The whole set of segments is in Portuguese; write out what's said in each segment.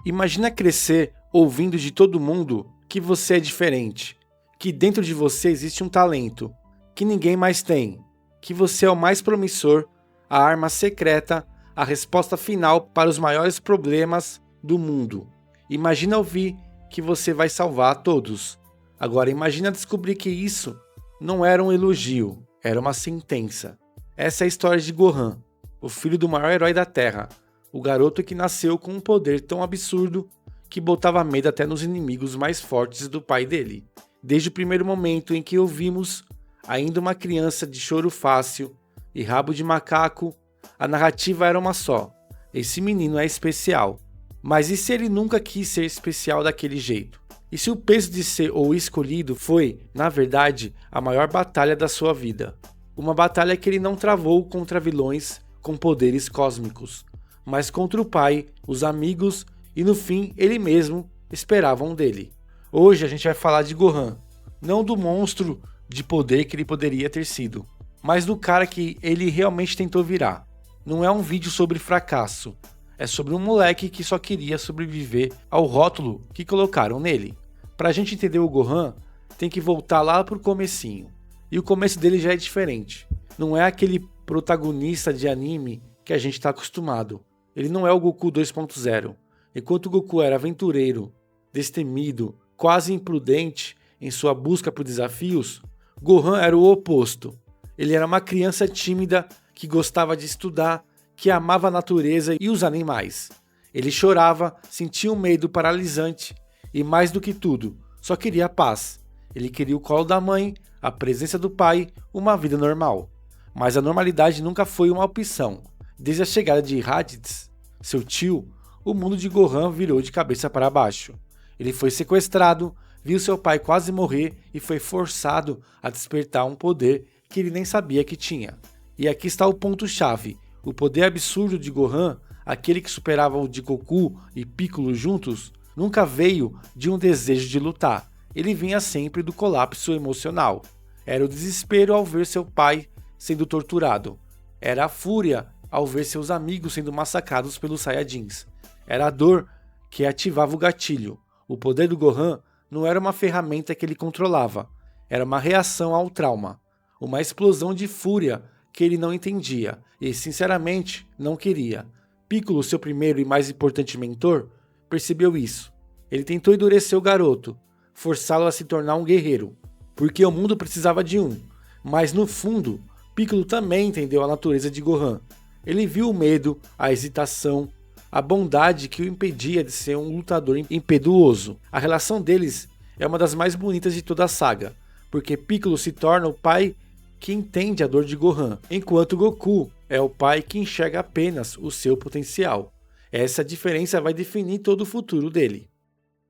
Imagina crescer ouvindo de todo mundo que você é diferente, que dentro de você existe um talento que ninguém mais tem, que você é o mais promissor, a arma secreta, a resposta final para os maiores problemas do mundo. Imagina ouvir que você vai salvar a todos. Agora imagina descobrir que isso não era um elogio, era uma sentença. Essa é a história de Gohan, o filho do maior herói da Terra, o garoto que nasceu com um poder tão absurdo que botava medo até nos inimigos mais fortes do pai dele. Desde o primeiro momento em que o vimos, ainda uma criança de choro fácil e rabo de macaco, a narrativa era uma só: esse menino é especial. Mas e se ele nunca quis ser especial daquele jeito? E se o peso de ser o escolhido foi, na verdade, a maior batalha da sua vida? Uma batalha que ele não travou contra vilões com poderes cósmicos, mas contra o pai, os amigos e no fim ele mesmo esperavam dele. Hoje a gente vai falar de Gohan, não do monstro de poder que ele poderia ter sido, mas do cara que ele realmente tentou virar. Não é um vídeo sobre fracasso, é sobre um moleque que só queria sobreviver ao rótulo que colocaram nele. Pra gente entender o Gohan, tem que voltar lá pro comecinho. E o começo dele já é diferente. Não é aquele protagonista de anime que a gente tá acostumado. Ele não é o Goku 2.0. Enquanto o Goku era aventureiro, destemido, quase imprudente em sua busca por desafios, Gohan era o oposto. Ele era uma criança tímida que gostava de estudar, que amava a natureza e os animais. Ele chorava, sentia um medo paralisante e, mais do que tudo, só queria paz. Ele queria o colo da mãe, a presença do pai, uma vida normal. Mas a normalidade nunca foi uma opção. Desde a chegada de Raditz, seu tio, o mundo de Gohan virou de cabeça para baixo. Ele foi sequestrado, viu seu pai quase morrer e foi forçado a despertar um poder que ele nem sabia que tinha. E aqui está o ponto-chave. O poder absurdo de Gohan, aquele que superava o de Goku e Piccolo juntos, nunca veio de um desejo de lutar. Ele vinha sempre do colapso emocional. Era o desespero ao ver seu pai sendo torturado. Era a fúria ao ver seus amigos sendo massacrados pelos Saiyajins. Era a dor que ativava o gatilho. O poder do Gohan não era uma ferramenta que ele controlava. Era uma reação ao trauma. Uma explosão de fúria que ele não entendia e, sinceramente, não queria. Piccolo, seu primeiro e mais importante mentor, percebeu isso. Ele tentou endurecer o garoto, forçá-lo a se tornar um guerreiro, porque o mundo precisava de um. Mas, no fundo, Piccolo também entendeu a natureza de Gohan. Ele viu o medo, a hesitação, a bondade que o impedia de ser um lutador impetuoso. A relação deles é uma das mais bonitas de toda a saga, porque Piccolo se torna o pai que entende a dor de Gohan, enquanto Goku é o pai que enxerga apenas o seu potencial. Essa diferença vai definir todo o futuro dele.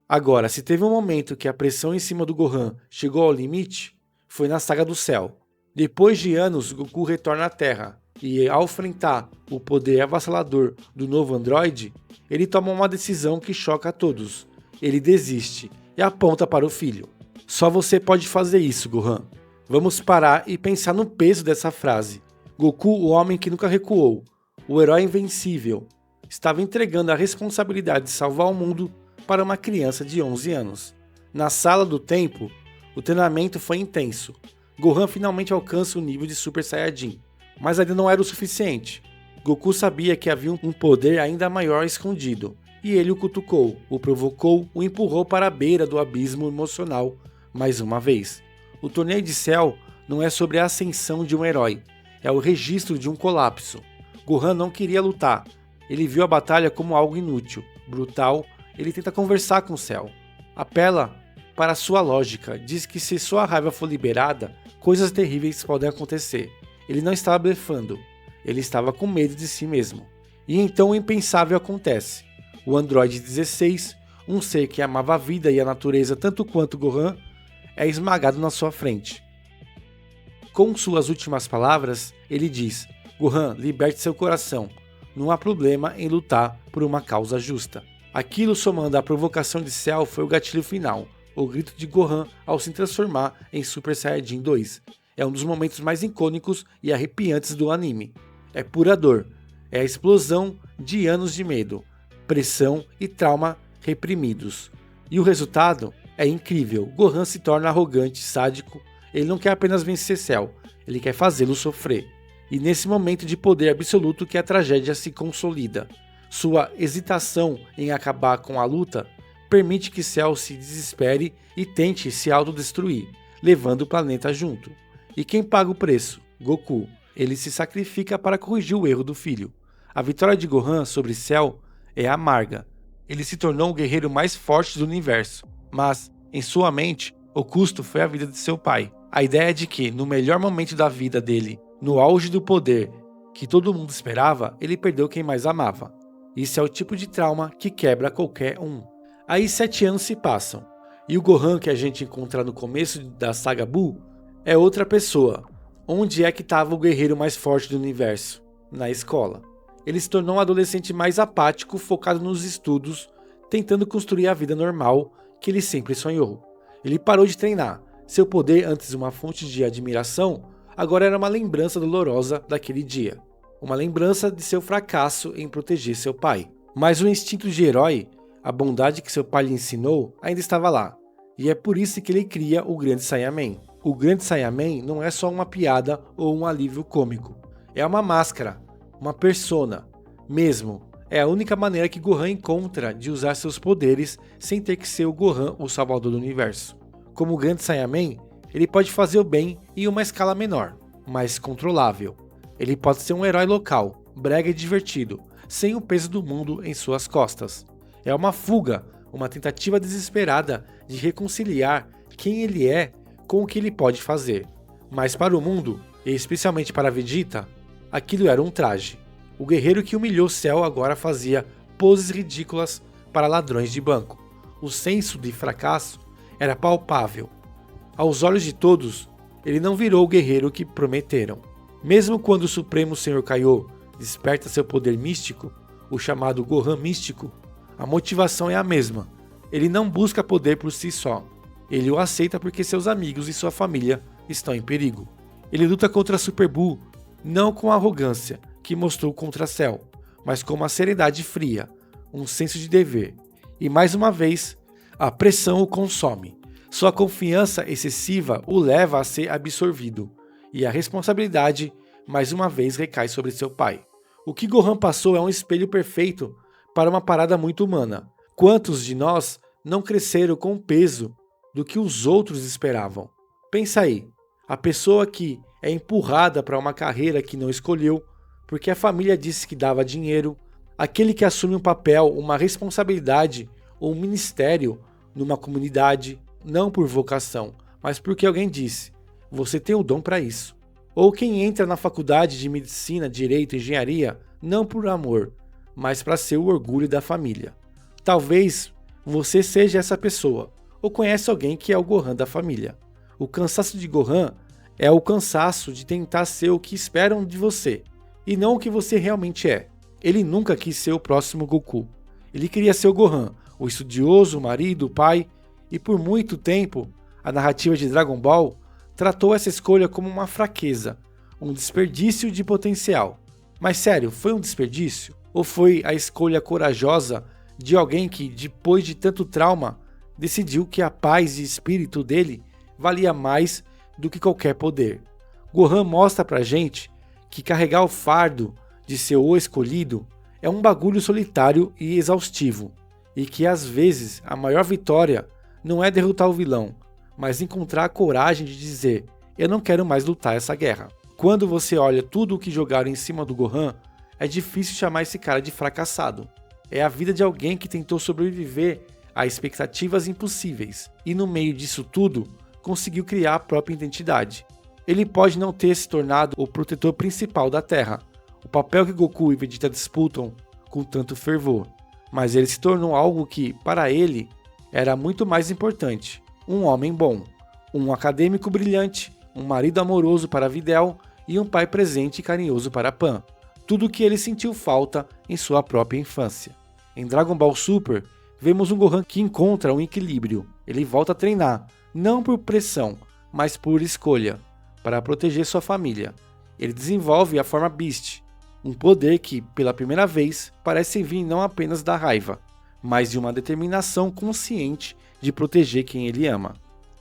Agora, se teve um momento que a pressão em cima do Gohan chegou ao limite, foi na Saga do Céu. Depois de anos, Goku retorna à Terra, e ao enfrentar o poder avassalador do novo androide, ele toma uma decisão que choca a todos. Ele desiste e aponta para o filho. Só você pode fazer isso, Gohan. Vamos parar e pensar no peso dessa frase. Goku, o homem que nunca recuou, o herói invencível, estava entregando a responsabilidade de salvar o mundo para uma criança de 11 anos. Na sala do tempo, o treinamento foi intenso. Gohan finalmente alcança o nível de Super Saiyajin, mas ainda não era o suficiente. Goku sabia que havia um poder ainda maior escondido, e ele o cutucou, o provocou, o empurrou para a beira do abismo emocional mais uma vez. O torneio de Cell não é sobre a ascensão de um herói, é o registro de um colapso. Gohan não queria lutar, ele viu a batalha como algo inútil, brutal. Ele tenta conversar com Cell. Apela para sua lógica, diz que se sua raiva for liberada, coisas terríveis podem acontecer. Ele não estava blefando, ele estava com medo de si mesmo. E então o impensável acontece. O Android 16, um ser que amava a vida e a natureza tanto quanto Gohan, é esmagado na sua frente. Com suas últimas palavras, ele diz: Gohan, liberte seu coração. Não há problema em lutar por uma causa justa. Aquilo, somando à provocação de Cell, foi o gatilho final, o grito de Gohan ao se transformar em Super Saiyajin 2. É um dos momentos mais icônicos e arrepiantes do anime. É pura dor. É a explosão de anos de medo, pressão e trauma reprimidos. E o resultado é incrível. Gohan se torna arrogante, sádico. Ele não quer apenas vencer Cell, ele quer fazê-lo sofrer. E nesse momento de poder absoluto que a tragédia se consolida. Sua hesitação em acabar com a luta permite que Cell se desespere e tente se autodestruir, levando o planeta junto. E quem paga o preço? Goku. Ele se sacrifica para corrigir o erro do filho. A vitória de Gohan sobre Cell é amarga. Ele se tornou o guerreiro mais forte do universo, mas, em sua mente, o custo foi a vida de seu pai. A ideia de que, no melhor momento da vida dele, no auge do poder que todo mundo esperava, ele perdeu quem mais amava. Isso é o tipo de trauma que quebra qualquer um. Aí 7 anos se passam, e o Gohan que a gente encontra no começo da saga Buu é outra pessoa. Onde é que estava o guerreiro mais forte do universo? Na escola. Ele se tornou um adolescente mais apático, focado nos estudos, tentando construir a vida normal que ele sempre sonhou. Ele parou de treinar. Seu poder, antes uma fonte de admiração, agora era uma lembrança dolorosa daquele dia. Uma lembrança de seu fracasso em proteger seu pai. Mas o instinto de herói, a bondade que seu pai lhe ensinou, ainda estava lá. E é por isso que ele cria o Grande Saiyaman. O Grande Saiyaman não é só uma piada ou um alívio cômico. É uma máscara, uma persona. Mesmo, é a única maneira que Gohan encontra de usar seus poderes sem ter que ser o Gohan o salvador do universo. Como o Grande Saiyaman, ele pode fazer o bem em uma escala menor, mais controlável. Ele pode ser um herói local, brega e divertido, sem o peso do mundo em suas costas. É uma fuga, uma tentativa desesperada de reconciliar quem ele é com o que ele pode fazer. Mas para o mundo, e especialmente para Vegeta, aquilo era um traje. O guerreiro que humilhou Cell agora fazia poses ridículas para ladrões de banco. O senso de fracasso era palpável. Aos olhos de todos, ele não virou o guerreiro que prometeram. Mesmo quando o Supremo Senhor Kaiô desperta seu poder místico, o chamado Gohan místico, a motivação é a mesma. Ele não busca poder por si só. Ele o aceita porque seus amigos e sua família estão em perigo. Ele luta contra Super Buu, não com a arrogância que mostrou contra Cell, mas com uma seriedade fria, um senso de dever. E mais uma vez, a pressão o consome. Sua confiança excessiva o leva a ser absorvido, e a responsabilidade mais uma vez recai sobre seu pai. O que Gohan passou é um espelho perfeito para uma parada muito humana. Quantos de nós não cresceram com o peso do que os outros esperavam? Pensa aí, a pessoa que é empurrada para uma carreira que não escolheu, porque a família disse que dava dinheiro, aquele que assume um papel, uma responsabilidade ou um ministério numa comunidade, não por vocação, mas porque alguém disse, você tem o dom para isso. Ou quem entra na faculdade de medicina, direito, engenharia, não por amor, mas para ser o orgulho da família. Talvez você seja essa pessoa, ou conhece alguém que é o Gohan da família. O cansaço de Gohan é o cansaço de tentar ser o que esperam de você, e não o que você realmente é. Ele nunca quis ser o próximo Goku. Ele queria ser o Gohan, o estudioso, o marido, o pai, e por muito tempo, a narrativa de Dragon Ball tratou essa escolha como uma fraqueza, um desperdício de potencial. Mas sério, foi um desperdício? Ou foi a escolha corajosa de alguém que, depois de tanto trauma, decidiu que a paz e espírito dele valia mais do que qualquer poder? Gohan mostra pra gente que carregar o fardo de ser o escolhido é um bagulho solitário e exaustivo, e que às vezes a maior vitória não é derrotar o vilão, mas encontrar a coragem de dizer, eu não quero mais lutar essa guerra. Quando você olha tudo o que jogaram em cima do Gohan, é difícil chamar esse cara de fracassado. É a vida de alguém que tentou sobreviver a expectativas impossíveis, e no meio disso tudo, conseguiu criar a própria identidade. Ele pode não ter se tornado o protetor principal da Terra, o papel que Goku e Vegeta disputam com tanto fervor, mas ele se tornou algo que, para ele, era muito mais importante. Um homem bom, um acadêmico brilhante, um marido amoroso para Videl e um pai presente e carinhoso para Pan. Tudo o que ele sentiu falta em sua própria infância. Em Dragon Ball Super, vemos um Gohan que encontra um equilíbrio. Ele volta a treinar, não por pressão, mas por escolha, para proteger sua família. Ele desenvolve a forma Beast, um poder que, pela primeira vez, parece vir não apenas da raiva, mas de uma determinação consciente de proteger quem ele ama.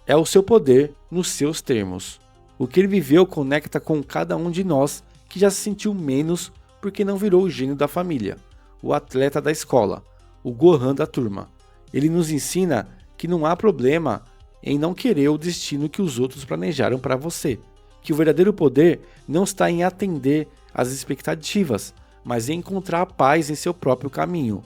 É o seu poder nos seus termos. O que ele viveu conecta com cada um de nós que já se sentiu menos porque não virou o gênio da família, o atleta da escola, o Gohan da turma. Ele nos ensina que não há problema em não querer o destino que os outros planejaram para você, que o verdadeiro poder não está em atender às expectativas, mas em encontrar a paz em seu próprio caminho.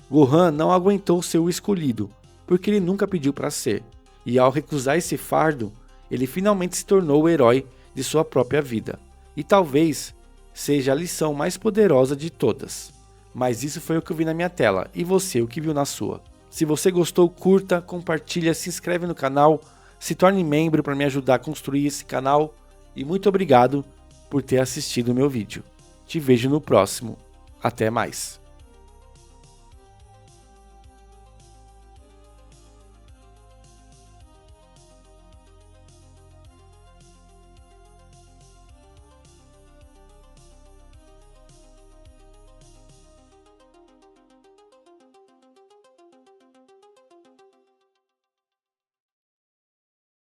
Gohan não aguentou ser o escolhido, porque ele nunca pediu para ser, e ao recusar esse fardo, ele finalmente se tornou o herói de sua própria vida. E talvez seja a lição mais poderosa de todas. Mas isso foi o que eu vi na minha tela, e você, o que viu na sua? Se você gostou, curta, compartilha, se inscreve no canal, se torne membro para me ajudar a construir esse canal, e muito obrigado por ter assistido o meu vídeo. Te vejo no próximo. Até mais.